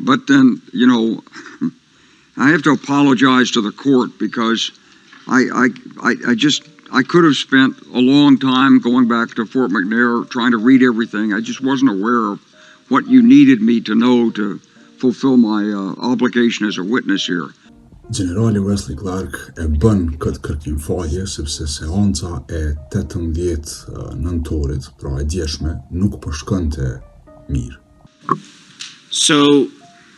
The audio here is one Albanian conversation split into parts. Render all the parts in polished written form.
But then, I have to apologize to the court because I could have spent a long time going back to Fort McNair trying to read everything. I just wasn't aware of what you needed me to know to fulfill my obligation as a witness here. Generali Wesley Clark e bën këtë kërkim falje sepse seanca e 18 nëntorit, pra e djeshme, nuk po shkonte mirë. So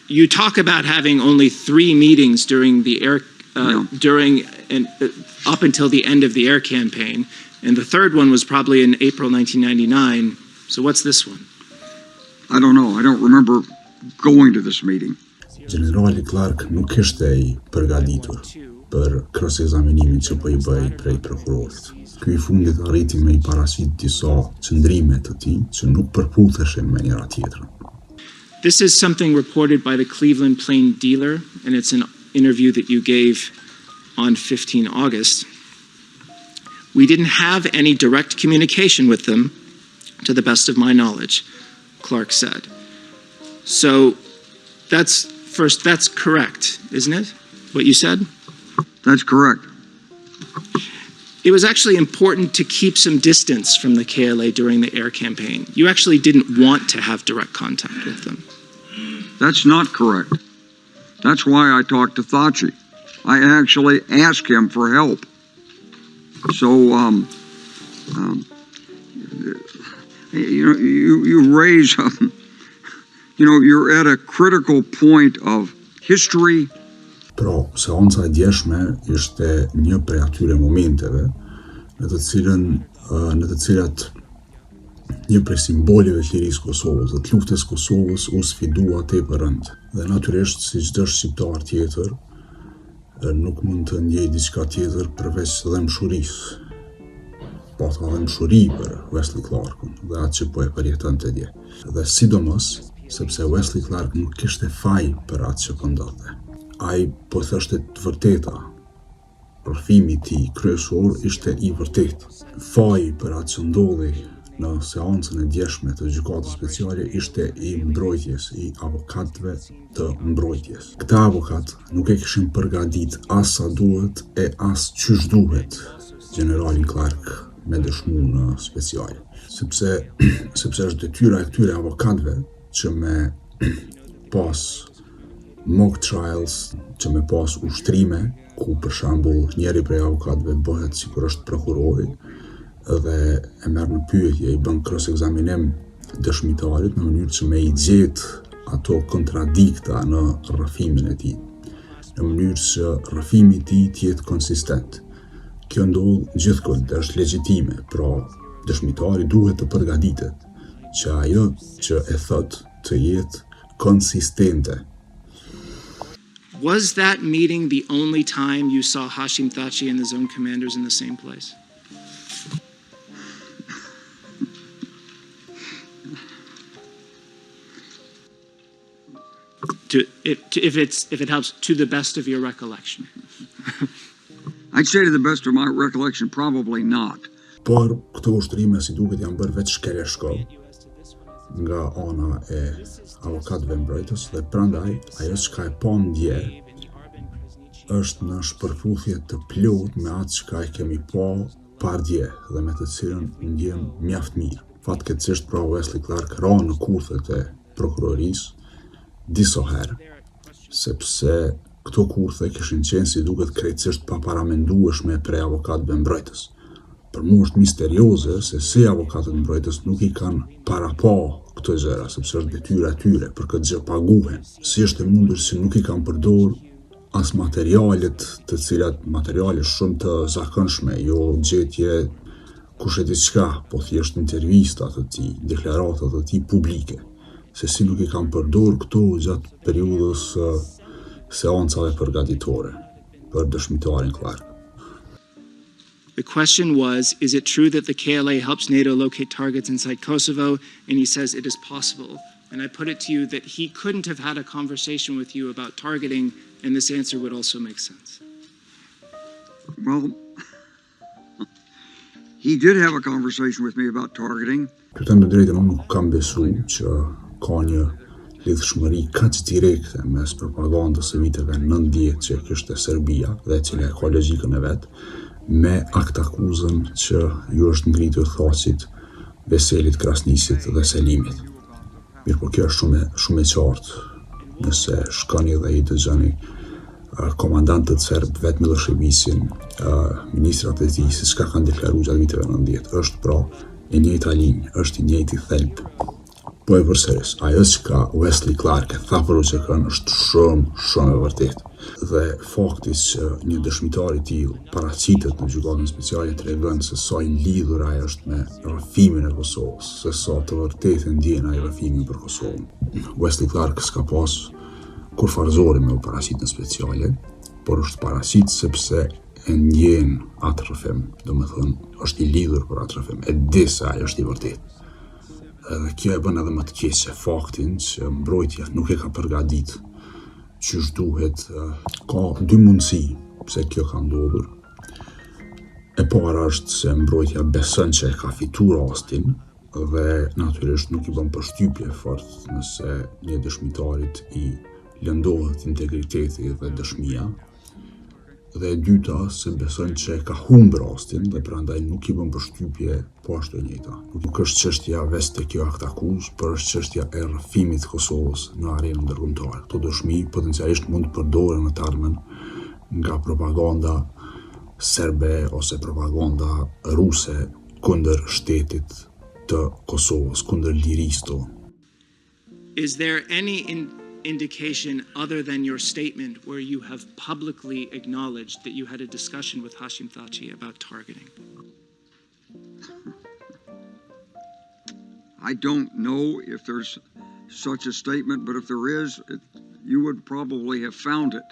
you talk about having only 3 meetings during the air up until the end of the air campaign, and the third one was probably in April 1999. So what's this one? I don't know. I don't remember going to this meeting. Generali Clark nuk ishte I përgatitur për kryes-ekzaminimin që po I bëj prej prokurorit. Ky I fundit arriti me I parasit disa qëndrime të tij që nuk përputheshin me njëra tjetrën. This is something reported by the Cleveland Plain Dealer, and it's an interview that you gave on 15 August. We didn't have any direct communication with them, to the best of my knowledge, Clark said. So that's correct, isn't it? What you said? That's correct. It was actually important to keep some distance from the KLA during the air campaign. You actually didn't want to have direct contact with them. That's not correct. That's why I talked to Thachi. I actually asked him for help. So, you raise, you're at a critical point of history. Pra, seanca e djeshme ishte një prej atyre momenteve në të cilat një prej simboleve të lirisë Kosovës, të luftës Kosovës u sfidua tepër rënd. Dhe natyrisht, si çdo shqiptar tjetër, nuk mund të ndjej diçka tjetër përveç dëmshurisë. Pata dëmshuri për Wesley Clarkun dhe atë që po e përjetonte dje. Dhe sidomos sepse Wesley Clark nuk kishte faj për atë që po ndodhte. Ai po thoshte të vërteta. Rrëfimi I tij kryesor ishte I vërtetë. Faji për atë që ndodhi në seancën e djeshme të gjykatës speciale ishte I mbrojtjes, I avokatëve të mbrojtjes. Këta avokat nuk e kishin përgatit as sa duhet e as çysh duhet generalin Clark me dëshmu në speciale. Sepse është detyra e këtyre avokatëve që me pas mock trials, që me pas ushtrime, ku për shembull njëri prej avokatëve bëhet sikur është prokurori dhe e merr në pyetje, I bën cross-examinim dëshmitarit në mënyrë që me I gjet ato kontradikta në rrëfimin e tij, në mënyrë që rrëfimi I tij të jetë konsistent. Kjo ndodh gjithkund, është legjitime, pra dëshmitari duhet të përgatitet që ajo që e thot të jetë konsistente. Was that meeting the only time you saw Hashim Thachi and the zone commanders in the same place? If it helps, to the best of your recollection. I'd say to the best of my recollection, probably not. Por këto ushtrime si duket janë bërë veç shkeleshko nga ana e avokatëve mbrojtës dhe prandaj ajo çka e pa ndje është në shpërputhje të plot me atë çka e kemi pa pardje dhe me të cilën ndjem mjaft mirë. Fatkeqësisht pra Wesley Clark ra në kurthet e prokurorisë disa herë, sepse këto kurthe kishin qenë si duket krejtësisht pa paramendueshme prej avokatëve mbrojtës. Për mu është misterioze se si avokatët mbrojtës nuk I kanë para pa këto gjëra, sepse është detyra e tyre për këtë gjë paguhen. Si është e mundur si nuk I kanë përdor as materialet të cilat materiale shumë të zakonshme, jo gjetje kush e di çka, po thjesht intervista të tij, deklarata të tij publike. Se si nuk I kanë përdor këto gjatë periudhës seancave përgatitore për dëshmitarin Clark. The question was, is it true that the KLA helps NATO locate targets inside Kosovo? And he says it is possible. And I put it to you that he couldn't have had a conversation with you about targeting, and this answer would also make sense. Well, he did have a conversation with me about targeting. Për të drejtën, unë nuk kam besu që ka një lidhshmëri kaq direkte mes propagandës së viteve 90 që kishte Serbia dhe cila ka logjikën e vet, me aktakuzën që ju është ngritur Thaçit, Veselit, Krasnisit dhe Selimit. Mirë, po kjo është shumë e qartë. Nëse shkoni dhe i dëgjoni komandantët serb, vetë Miloševićin, ministrat e tij, se çka kanë deklaruar gjatë viteve 90, është pra e njëjta linjë, është i njëjti thelb. Po e përsëris, ajo që Wesley Clark e tha për UÇK-n është shumë e vërtetë. Dhe fakti që një dëshmitar i tillë paraqitet në gjykatën speciale tregon se sa i lidhur ai është me rrëfimin e Kosovës, se sa të vërtetë ndjen ai rrëfimin për Kosovën. Wesley Clark s'ka pas kur farzori me u paraqitë në speciale, por është paraqitë sepse e ndjen atë rrëfim, domethënë është i lidhur për atë rrëfim, e di se ai është i vërtetë. Edhe kjo e bën edhe më të keqe faktin që mbrojtja nuk e ka përgatitur qysh duhet. Ka dy mundësi pse kjo ka ndodhur. E para është se mbrojtja beson që e ka fituar rastin dhe natyrisht nuk i bën përshtypje fort nëse një dëshmitarit i lëndohet integriteti dhe dëshmia. Dhe e dyta, se beson që e ka humbur rastin dhe prandaj nuk i bën përshtypje po ashtu e njëjta. Nuk është çështja vetë te kjo aktakuzë, por është çështja e rrëfimit të Kosovës në arenën ndërkombëtare. Këto dëshmi potencialisht mund të përdoren në të ardhmen nga propaganda serbe ose propaganda ruse kundër shtetit të Kosovës, kundër lirisë tonë. Is there any indication other than your statement where you have publicly acknowledged that you had a discussion with Hashim Thaçi about targeting? I don't know if there's such a statement, but if there is, you would probably have found it.